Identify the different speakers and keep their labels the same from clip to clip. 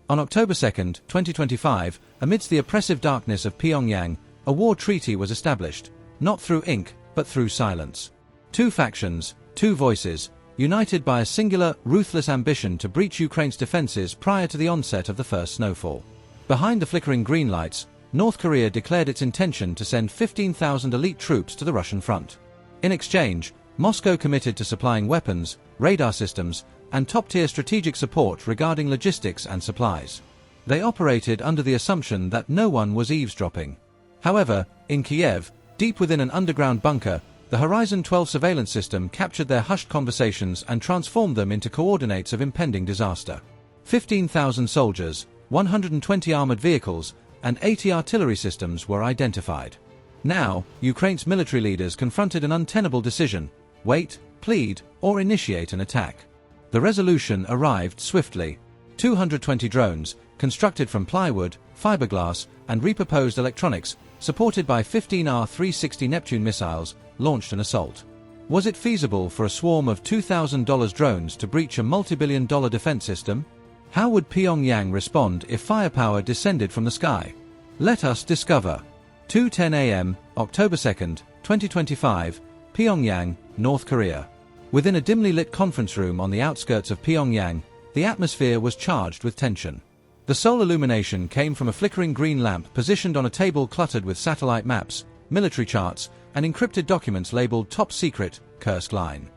Speaker 1: On October 2, 2025, amidst the oppressive darkness of Pyongyang, a war treaty was established, not through ink, but through silence. Two factions, two voices, united by a singular, ruthless ambition to breach Ukraine's defenses prior to the onset of the first snowfall. Behind the flickering green lights, North Korea declared its intention to send 15,000 elite troops to the Russian front. In exchange, Moscow committed to supplying weapons, radar systems, and top-tier strategic support regarding logistics and supplies. They operated under the assumption that no one was eavesdropping. However, in Kiev, deep within an underground bunker, the Horizon 12 surveillance system captured their hushed conversations and transformed them into coordinates of impending disaster. 15,000 soldiers, 120 armored vehicles, and 80 artillery systems were identified. Now, Ukraine's military leaders confronted an untenable decision: wait, plead, or initiate an attack. The resolution arrived swiftly. 220 drones, constructed from plywood, fiberglass, and repurposed electronics, supported by 15 R-360 Neptune missiles, launched an assault. Was it feasible for a swarm of $2,000 drones to breach a multi-billion-dollar defense system? How would Pyongyang respond if firepower descended from the sky? Let us discover. 2:10 a.m., October 2, 2025, Pyongyang, North Korea. Within a dimly lit conference room on the outskirts of Pyongyang, the atmosphere was charged with tension. The sole illumination came from a flickering green lamp positioned on a table cluttered with satellite maps, military charts, and encrypted documents labeled Top Secret, Kursk Line.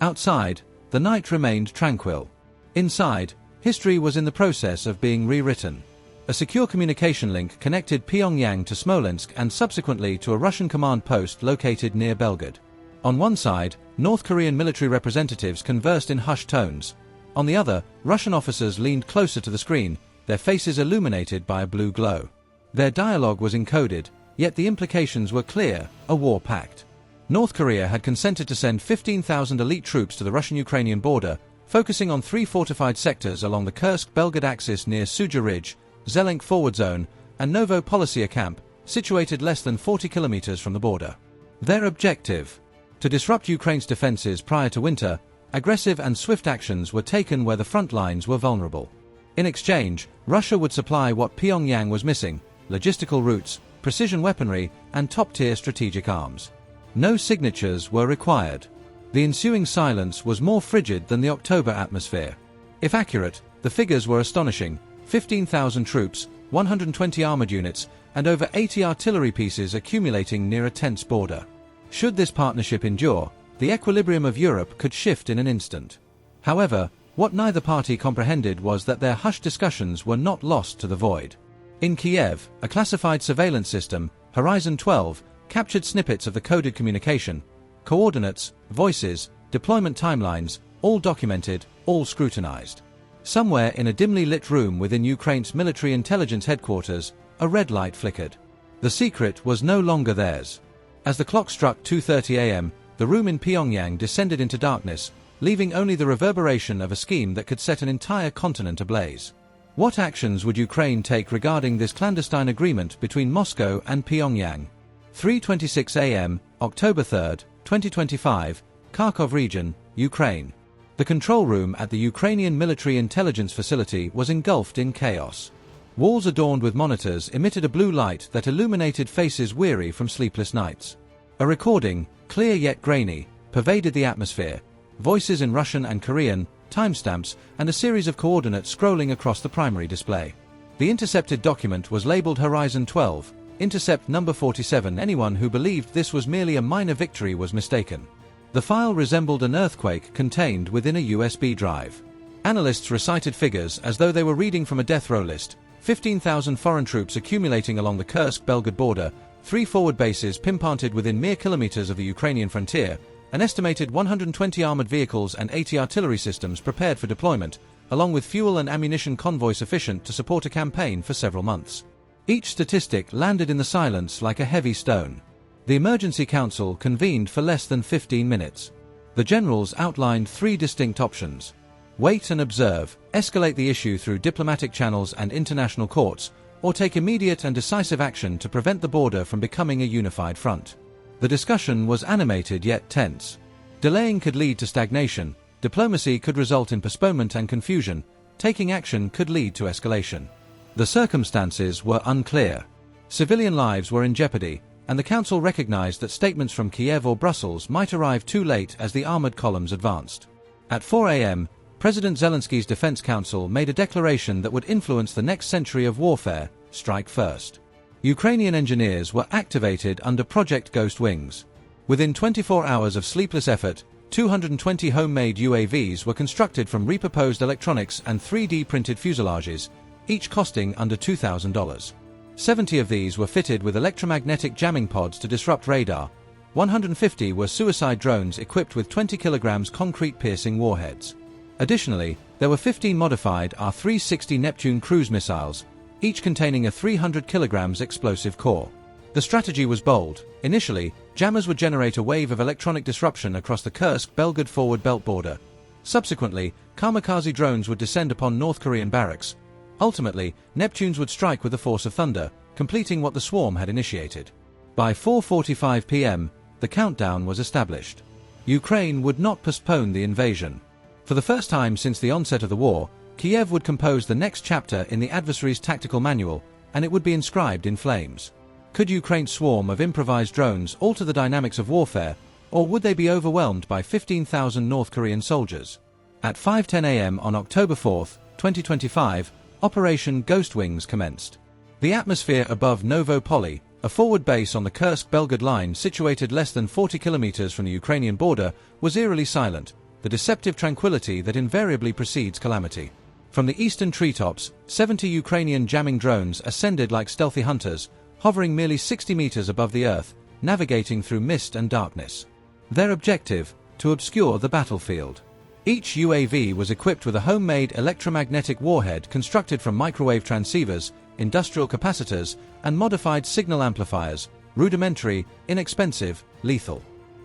Speaker 1: Outside, the night remained tranquil. Inside, history was in the process of being rewritten. A secure communication link connected Pyongyang to Smolensk and subsequently to a Russian command post located near Belgrade. On one side, North Korean military representatives conversed in hushed tones. On the other, Russian officers leaned closer to the screen, their faces illuminated by a blue glow. Their dialogue was encoded, yet the implications were clear: a war pact. North Korea had consented to send 15,000 elite troops to the Russian-Ukrainian border, focusing on 3 fortified sectors along the Kursk-Belgrade axis near Suja Ridge, Zelenk Forward Zone, and Novo-Polisia Camp, situated less than 40 kilometers from the border. Their objective: to disrupt Ukraine's defenses prior to winter. Aggressive and swift actions were taken where the front lines were vulnerable. In exchange, Russia would supply what Pyongyang was missing: logistical routes, precision weaponry, and top-tier strategic arms. No signatures were required. The ensuing silence was more frigid than the October atmosphere. If accurate, the figures were astonishing: 15,000 troops, 120 armored units, and over 80 artillery pieces accumulating near a tense border. Should this partnership endure, the equilibrium of Europe could shift in an instant. However, what neither party comprehended was that their hushed discussions were not lost to the void. In Kiev, a classified surveillance system, Horizon 12, captured snippets of the coded communication: coordinates, voices, deployment timelines, all documented, all scrutinized. Somewhere in a dimly lit room within Ukraine's military intelligence headquarters, a red light flickered. The secret was no longer theirs. As the clock struck 2:30 a.m., the room in Pyongyang descended into darkness, leaving only the reverberation of a scheme that could set an entire continent ablaze. What actions would Ukraine take regarding this clandestine agreement between Moscow and Pyongyang? 3:26 a.m., October 3, 2025, Kharkov region, Ukraine. The control room at the Ukrainian military intelligence facility was engulfed in chaos. Walls adorned with monitors emitted a blue light that illuminated faces weary from sleepless nights. A recording, clear yet grainy, pervaded the atmosphere: voices in Russian and Korean, timestamps, and a series of coordinates scrolling across the primary display. The intercepted document was labeled Horizon 12, Intercept Number 47. Anyone who believed this was merely a minor victory was mistaken. The file resembled an earthquake contained within a USB drive. Analysts recited figures as though they were reading from a death row list: 15,000 foreign troops accumulating along the Kursk-Belgrade border, 3 forward bases pinpointed within mere kilometers of the Ukrainian frontier, an estimated 120 armored vehicles and 80 artillery systems prepared for deployment, along with fuel and ammunition convoys sufficient to support a campaign for several months. Each statistic landed in the silence like a heavy stone. The Emergency Council convened for less than 15 minutes. The generals outlined 3 distinct options: wait and observe, escalate the issue through diplomatic channels and international courts, or take immediate and decisive action to prevent the border from becoming a unified front. The discussion was animated yet tense. Delaying could lead to stagnation, diplomacy could result in postponement and confusion, taking action could lead to escalation. The circumstances were unclear. Civilian lives were in jeopardy, and the council recognized that statements from Kiev or Brussels might arrive too late as the armored columns advanced. At 4 a.m., President Zelensky's Defense Council made a declaration that would influence the next century of warfare: strike first. Ukrainian engineers were activated under Project Ghost Wings. Within 24 hours of sleepless effort, 220 homemade UAVs were constructed from repurposed electronics and 3D printed fuselages, each costing under $2,000. 70 of these were fitted with electromagnetic jamming pods to disrupt radar. 150 were suicide drones equipped with 20 kilograms concrete-piercing warheads. Additionally, there were 15 modified R-360 Neptune cruise missiles, each containing a 300 kilograms explosive core. The strategy was bold. Initially, jammers would generate a wave of electronic disruption across the Kursk-Belgorod forward belt border. Subsequently, kamikaze drones would descend upon North Korean barracks. Ultimately, Neptunes would strike with the force of thunder, completing what the swarm had initiated. By 4:45 p.m., the countdown was established. Ukraine would not postpone the invasion. For the first time since the onset of the war, Kiev would compose the next chapter in the adversary's tactical manual, and it would be inscribed in flames. Could Ukraine's swarm of improvised drones alter the dynamics of warfare, or would they be overwhelmed by 15,000 North Korean soldiers? At 5:10 a.m. on October 4, 2025, Operation Ghost Wings commenced. The atmosphere above Novopoli, a forward base on the Kursk-Belgorod line situated less than 40 kilometers from the Ukrainian border, was eerily silent, the deceptive tranquility that invariably precedes calamity. From the eastern treetops, 70 Ukrainian jamming drones ascended like stealthy hunters, hovering merely 60 meters above the earth, navigating through mist and darkness. Their objective: to obscure the battlefield. Each UAV was equipped with a homemade electromagnetic warhead constructed from microwave transceivers, industrial capacitors, and modified signal amplifiers, rudimentary, inexpensive, lethal.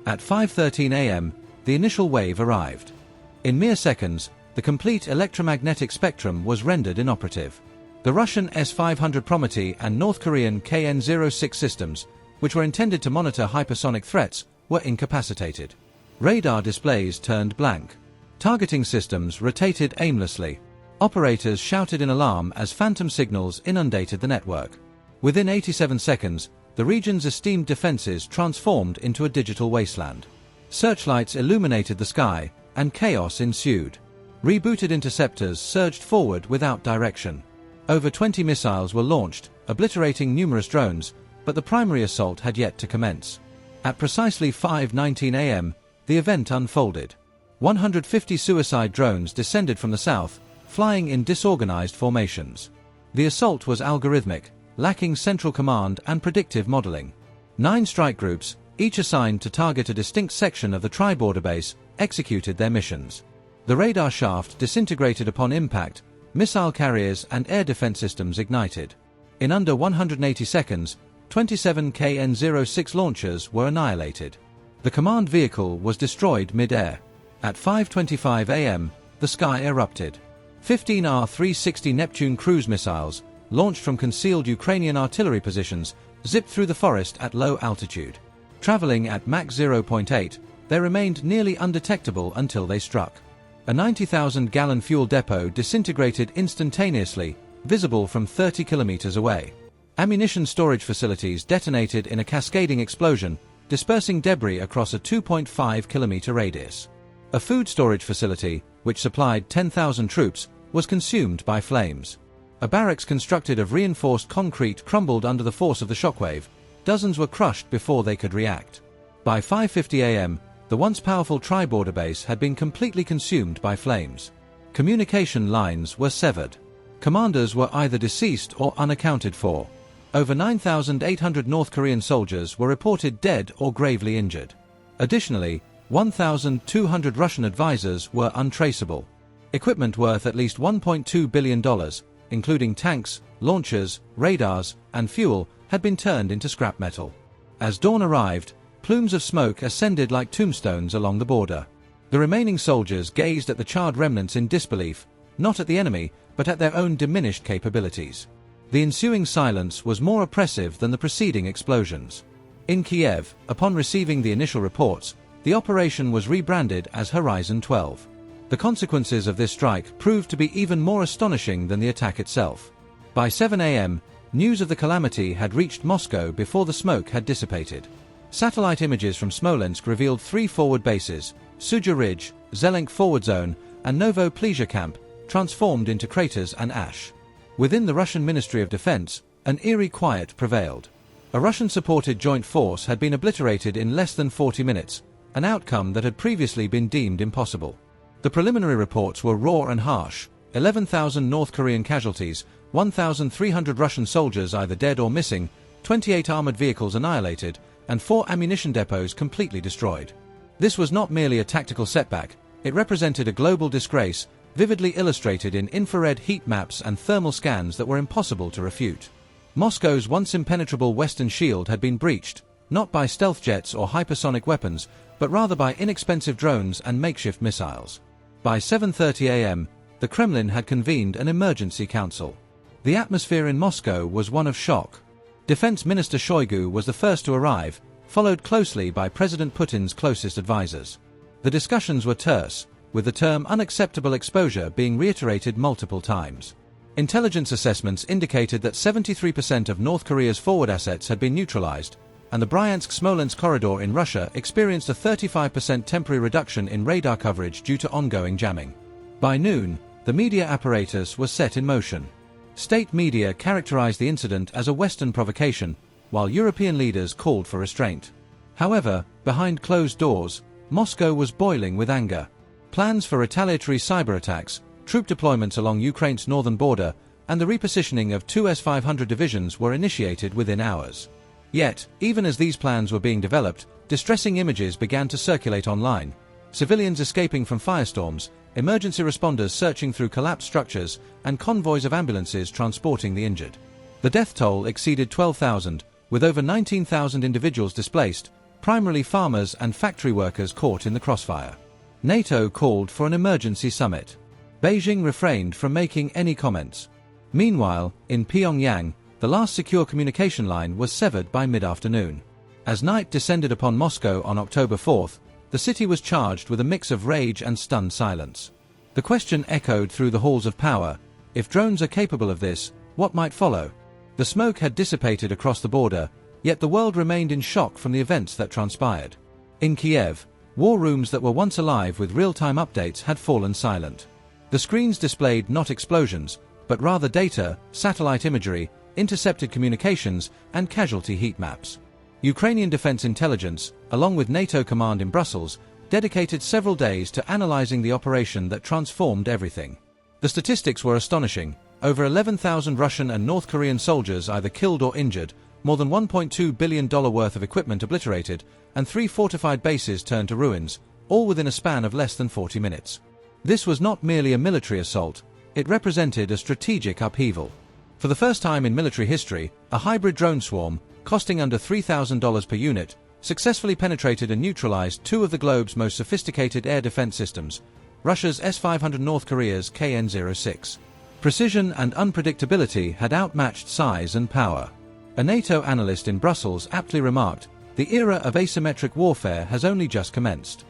Speaker 1: At 5:13 a.m., the initial wave arrived. In mere seconds, the complete electromagnetic spectrum was rendered inoperative. The Russian S-500 Prometey and North Korean KN-06 systems, which were intended to monitor hypersonic threats, were incapacitated. Radar displays turned blank. Targeting systems rotated aimlessly. Operators shouted in alarm as phantom signals inundated the network. Within 87 seconds, the region's esteemed defenses transformed into a digital wasteland. Searchlights illuminated the sky, and chaos ensued. Rebooted interceptors surged forward without direction. Over 20 missiles were launched, obliterating numerous drones, but the primary assault had yet to commence. At precisely 5:19 a.m., the event unfolded. 150 suicide drones descended from the south, flying in disorganized formations. The assault was algorithmic, lacking central command and predictive modeling. 9 strike groups, each assigned to target a distinct section of the tri-border base, executed their missions. The radar shaft disintegrated upon impact, missile carriers and air defense systems ignited. In under 180 seconds, 27 KN-06 launchers were annihilated. The command vehicle was destroyed mid-air. At 5:25 a.m., the sky erupted. 15 R-360 Neptune cruise missiles, launched from concealed Ukrainian artillery positions, zipped through the forest at low altitude. Traveling at Mach 0.8, they remained nearly undetectable until they struck. A 90,000-gallon fuel depot disintegrated instantaneously, visible from 30 kilometers away. Ammunition storage facilities detonated in a cascading explosion, dispersing debris across a 2.5-kilometer radius. A food storage facility, which supplied 10,000 troops, was consumed by flames. A barracks constructed of reinforced concrete crumbled under the force of the shockwave. Dozens were crushed before they could react. By 5:50 a.m., the once powerful tri-border base had been completely consumed by flames. Communication lines were severed. Commanders were either deceased or unaccounted for. Over 9,800 North Korean soldiers were reported dead or gravely injured. Additionally, 1,200 Russian advisors were untraceable. Equipment worth at least $1.2 billion, including tanks, launchers, radars, and fuel, had been turned into scrap metal. As dawn arrived, plumes of smoke ascended like tombstones along the border. The remaining soldiers gazed at the charred remnants in disbelief, not at the enemy, but at their own diminished capabilities. The ensuing silence was more oppressive than the preceding explosions. In Kiev, upon receiving the initial reports, the operation was rebranded as Horizon 12. The consequences of this strike proved to be even more astonishing than the attack itself. By 7 a.m., news of the calamity had reached Moscow before the smoke had dissipated. Satellite images from Smolensk revealed 3 forward bases, Suja Ridge, Zelenk Forward Zone, and Novo Plizhia Camp, transformed into craters and ash. Within the Russian Ministry of Defense, an eerie quiet prevailed. A Russian-supported joint force had been obliterated in less than 40 minutes, an outcome that had previously been deemed impossible. The preliminary reports were raw and harsh: 11,000 North Korean casualties, 1,300 Russian soldiers either dead or missing, 28 armored vehicles annihilated, and 4 ammunition depots completely destroyed. This was not merely a tactical setback, it represented a global disgrace, vividly illustrated in infrared heat maps and thermal scans that were impossible to refute. Moscow's once impenetrable western shield had been breached, not by stealth jets or hypersonic weapons, but rather by inexpensive drones and makeshift missiles. By 7:30 a.m., the Kremlin had convened an emergency council. The atmosphere in Moscow was one of shock. Defense Minister Shoigu was the first to arrive, followed closely by President Putin's closest advisors. The discussions were terse, with the term unacceptable exposure being reiterated multiple times. Intelligence assessments indicated that 73% of North Korea's forward assets had been neutralized, and the Bryansk-Smolensk corridor in Russia experienced a 35% temporary reduction in radar coverage due to ongoing jamming. By noon, the media apparatus was set in motion. State media characterized the incident as a Western provocation, while European leaders called for restraint. However, behind closed doors, Moscow was boiling with anger. Plans for retaliatory cyber attacks, troop deployments along Ukraine's northern border, and the repositioning of 2 S-500 divisions were initiated within hours. Yet, even as these plans were being developed, distressing images began to circulate online. Civilians escaping from firestorms, emergency responders searching through collapsed structures, and convoys of ambulances transporting the injured. The death toll exceeded 12,000, with over 19,000 individuals displaced, primarily farmers and factory workers caught in the crossfire. NATO called for an emergency summit. Beijing refrained from making any comments. Meanwhile, in Pyongyang, the last secure communication line was severed by mid-afternoon. As night descended upon Moscow on October 4th, the city was charged with a mix of rage and stunned silence. The question echoed through the halls of power: if drones are capable of this, what might follow? The smoke had dissipated across the border, yet the world remained in shock from the events that transpired. In Kiev, war rooms that were once alive with real-time updates had fallen silent. The screens displayed not explosions, but rather data, satellite imagery, intercepted communications, and casualty heat maps. Ukrainian Defense Intelligence, along with NATO command in Brussels, dedicated several days to analyzing the operation that transformed everything. The statistics were astonishing: over 11,000 Russian and North Korean soldiers either killed or injured, more than $1.2 billion worth of equipment obliterated, and 3 fortified bases turned to ruins, all within a span of less than 40 minutes. This was not merely a military assault, it represented a strategic upheaval. For the first time in military history, a hybrid drone swarm, costing under $3,000 per unit, successfully penetrated and neutralized 2 of the globe's most sophisticated air defense systems, Russia's S-500 and North Korea's KN-06. Precision and unpredictability had outmatched size and power. A NATO analyst in Brussels aptly remarked, "The era of asymmetric warfare has only just commenced."